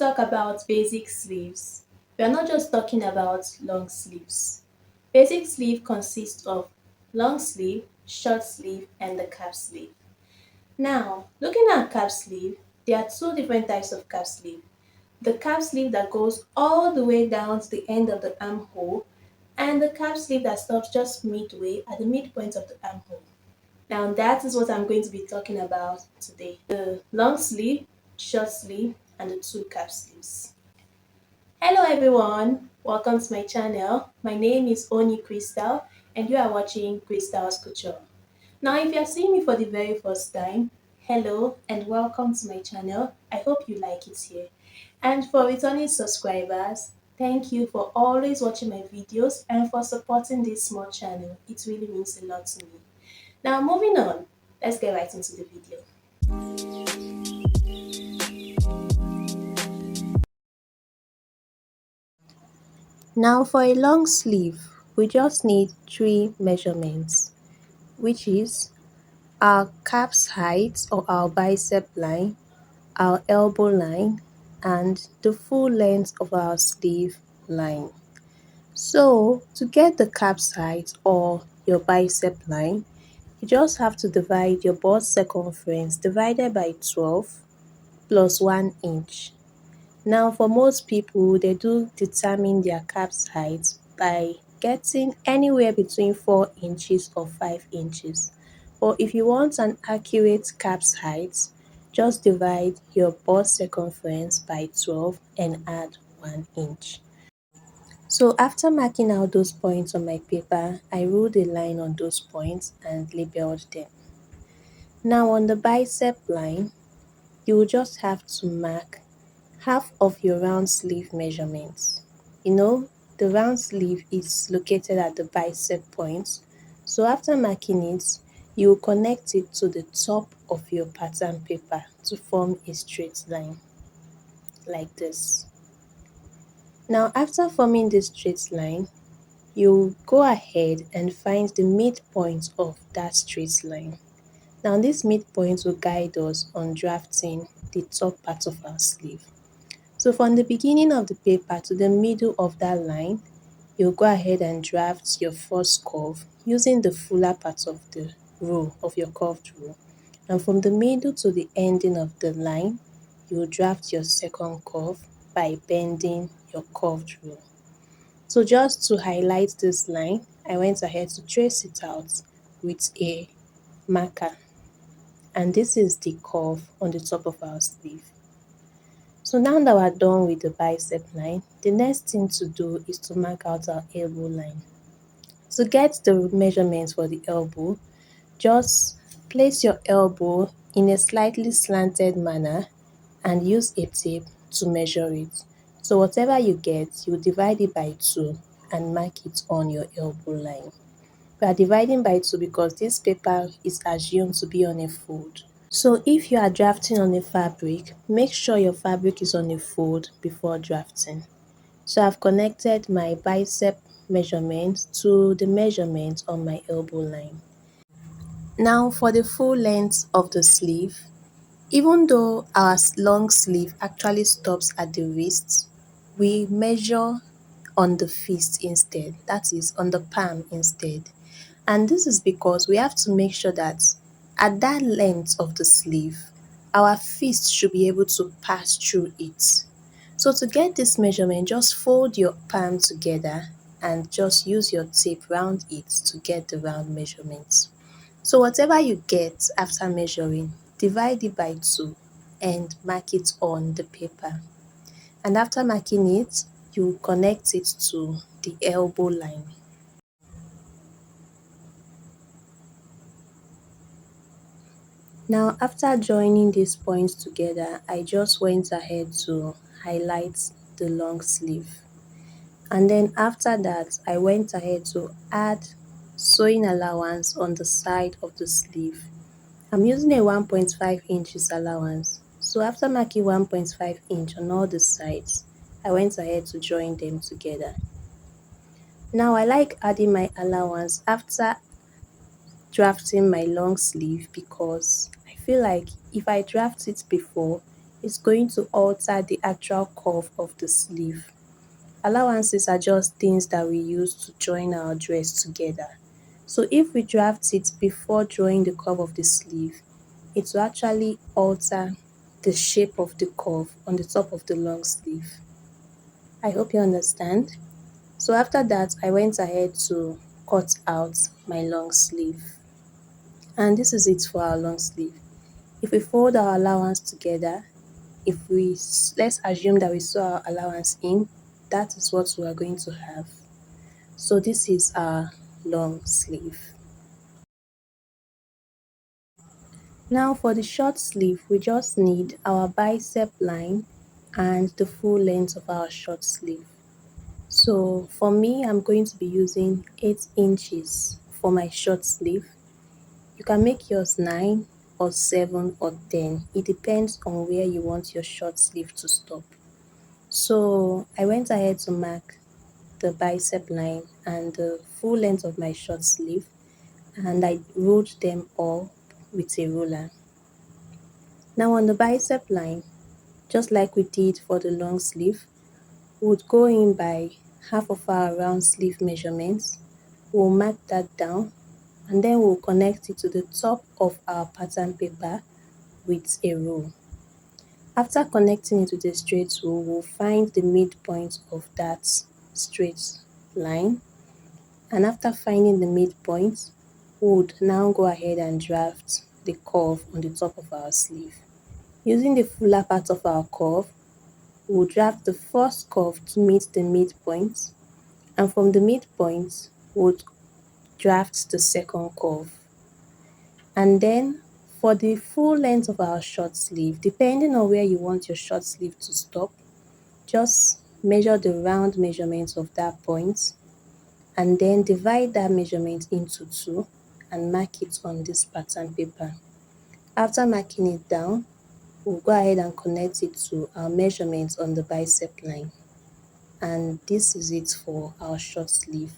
talk about basic sleeves, we are not just talking about long sleeves. Basic sleeve consists of long sleeve, short sleeve, and the cap sleeve. Now, looking at cap sleeve, there are two different types of cap sleeve. The cap sleeve that goes all the way down to the end of the armhole, and the cap sleeve that stops just midway at the midpoint of the armhole. Now that is what I'm going to be talking about today. The long sleeve, short sleeve, and the two cap sleeves. Hello everyone, welcome to my channel. My name is Oni Crystal and you are watching Crystal's Couture. Now if you are seeing me for the very first time, hello and welcome to my channel. I hope you like it here. And for returning subscribers, thank you for always watching my videos and for supporting this small channel. It really means a lot to me. Now moving on, let's get right into the video. Now for a long sleeve, we just need three measurements, which is our calf's height or our bicep line, our elbow line, and the full length of our sleeve line. So to get the calf's height or your bicep line, you just have to divide your bust circumference divided by 12 plus 1 inch. Now for most people, they do determine their calf's height by getting anywhere between 4 inches or 5 inches. But if you want an accurate calf's height, just divide your bust circumference by 12 and add 1 inch. So after marking out those points on my paper, I ruled a line on those points and labeled them. Now on the bicep line, you will just have to mark half of your round sleeve measurements. The round sleeve is located at the bicep point. So after marking it, you will connect it to the top of your pattern paper to form a straight line like this. Now after forming this straight line, you go ahead and find the midpoint of that straight line. Now this midpoint will guide us on drafting the top part of our sleeve. So from the beginning of the paper to the middle of that line, you'll go ahead and draft your first curve using the fuller part of the row of your curved row. And from the middle to the ending of the line, you'll draft your second curve by bending your curved row. So just to highlight this line, I went ahead to trace it out with a marker. And this is the curve on the top of our sleeve. So now that we're done with the bicep line, the next thing to do is to mark out our elbow line. To get the measurements for the elbow, just place your elbow in a slightly slanted manner and use a tape to measure it. So whatever you get, you divide it by 2 and mark it on your elbow line. We are dividing by 2 because this paper is assumed to be on a fold. So if you are drafting on a fabric, make sure your fabric is on a fold before drafting. So I've connected my bicep measurement to the measurement on my elbow line. Now for the full length of the sleeve, even though our long sleeve actually stops at the wrist, we measure on the fist instead, that is on the palm instead. And this is because we have to make sure that at that length of the sleeve, our fist should be able to pass through it. So to get this measurement, just fold your palm together and just use your tape round it to get the round measurement. So whatever you get after measuring, divide it by 2 and mark it on the paper. And after marking it, you connect it to the elbow line. Now after joining these points together, I just went ahead to highlight the long sleeve. And then after that, I went ahead to add sewing allowance on the side of the sleeve. I'm using a 1.5 inches allowance. So after marking 1.5 inch on all the sides, I went ahead to join them together. Now I like adding my allowance after drafting my long sleeve because I feel like if I draft it before, is going to alter the actual curve of the sleeve. Allowances are just things that we use to join our dress together. So if we draft it before drawing the curve of the sleeve, it will actually alter the shape of the curve on the top of the long sleeve. I hope you understand. So after that, I went ahead to cut out my long sleeve. And this is it for our long sleeve. If we fold our allowance together, if we let's assume that we sew our allowance in, that is what we are going to have. So this is our long sleeve. Now for the short sleeve, we just need our bicep line and the full length of our short sleeve. So for me, I'm going to be using 8 inches for my short sleeve. You can make yours 9 or 7 or 10. It depends on where you want your short sleeve to stop. So I went ahead to mark the bicep line and the full length of my short sleeve, and I ruled them all with a ruler. Now on the bicep line, just like we did for the long sleeve, we would go in by half of our round sleeve measurements. We'll mark that down and then we'll connect it to the top of our pattern paper with a rule. After connecting it with a straight rule, we'll find the midpoint of that straight line, and after finding the midpoint, we would now go ahead and draft the curve on the top of our sleeve. Using the fuller part of our curve, we'll draft the first curve to meet the midpoint, and from the midpoint, we'll draft the second curve. And then for the full length of our short sleeve, depending on where you want your short sleeve to stop, just measure the round measurement of that point and then divide that measurement into 2 and mark it on this pattern paper. After marking it down, we'll go ahead and connect it to our measurement on the bicep line. And this is it for our short sleeve.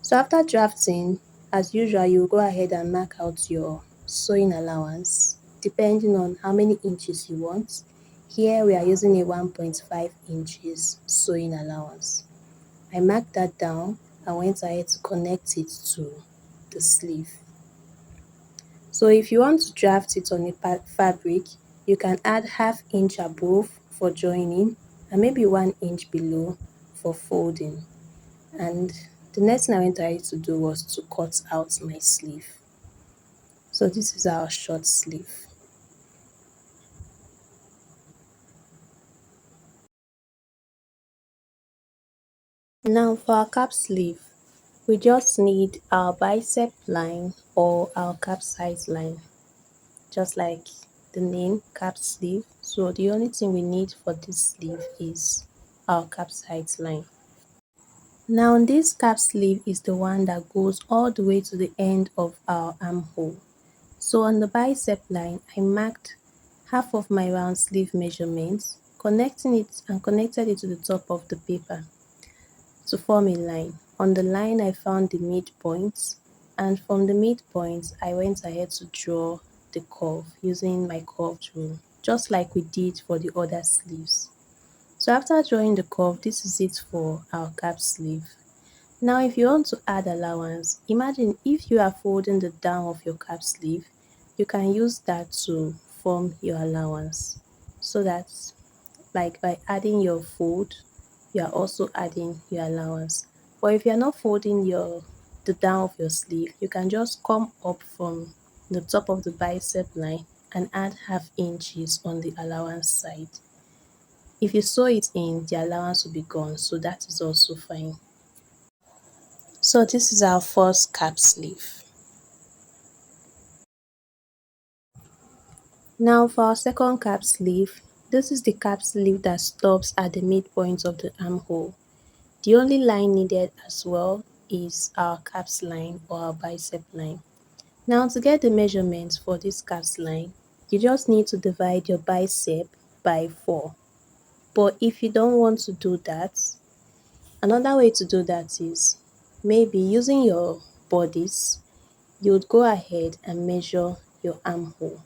So after drafting, as usual, you go ahead and mark out your sewing allowance depending on how many inches you want. Here we are using a 1.5 inches sewing allowance. I marked that down and went ahead to connect it to the sleeve. So if you want to draft it on a fabric, you can add half inch above for joining and maybe 1 inch below for folding. And the next thing I went ahead to do was to cut out my sleeve. So this is our short sleeve. Now for our cap sleeve, we just need our bicep line or our cap size line, just like the name cap sleeve. So the only thing we need for this sleeve is our cap size line. Now this cap sleeve is the one that goes all the way to the end of our armhole. So on the bicep line, I marked half of my round sleeve measurements, connected it to the top of the paper to form a line. On the line, I found the midpoint, and from the midpoint, I went ahead to draw the curve using my curved rule, just like we did for the other sleeves. So after drawing the curve, this is it for our cap sleeve. Now if you want to add allowance, imagine if you are folding the down of your cap sleeve, you can use that to form your allowance. So that like by adding your fold, you are also adding your allowance. But if you are not folding the down of your sleeve, you can just come up from the top of the bicep line and add half inches on the allowance side. If you sew it in, the allowance will be gone, so that is also fine. So this is our first cap sleeve. Now for our second cap sleeve, this is the cap sleeve that stops at the midpoint of the armhole. The only line needed as well is our caps line or our bicep line. Now to get the measurements for this caps line, you just need to divide your bicep by 4. But if you don't want to do that, another way to do that is maybe using your bodice, you would go ahead and measure your armhole.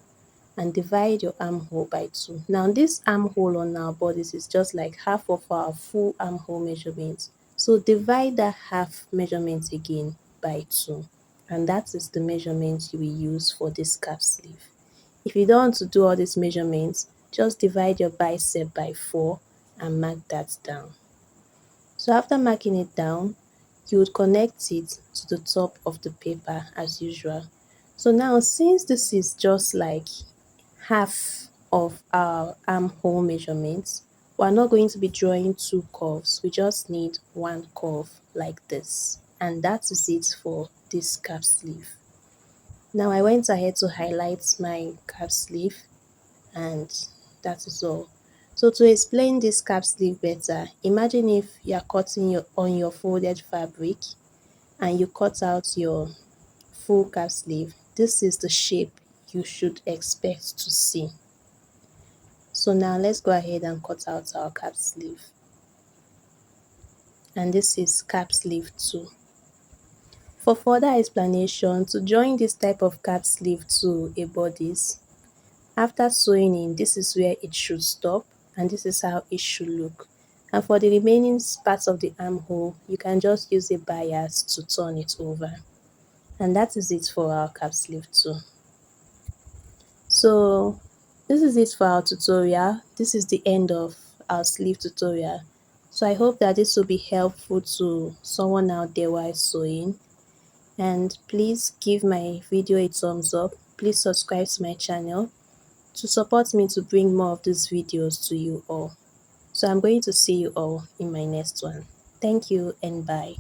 and divide your armhole by 2. Now this armhole on our bodice is just like half of our full armhole measurement. So divide that half measurement again by 2. And that is the measurement you will use for this cap sleeve. If you don't want to do all these measurements, just divide your bicep by 4 and mark that down. So after marking it down, you would connect it to the top of the paper as usual. So now, since this is just like half of our armhole measurements, we're not going to be drawing 2 curves. We just need 1 curve like this. And that is it for this cap sleeve. Now I went ahead to highlight my cap sleeve, and that is all. So to explain this cap sleeve better, imagine if you are cutting on your folded fabric and you cut out your full cap sleeve. This is the shape you should expect to see. So now let's go ahead and cut out our cap sleeve. And this is cap sleeve 2. For further explanation, to join this type of cap sleeve to a bodice, after sewing in, this is where it should stop and this is how it should look. And for the remaining parts of the armhole, you can just use a bias to turn it over. And that is it for our cap sleeve 2. So this is it for our tutorial. This is the end of our sleeve tutorial. So I hope that this will be helpful to someone out there while sewing. And please give my video a thumbs up. Please subscribe to my channel to support me to bring more of these videos to you all. So I'm going to see you all in my next one. Thank you and bye.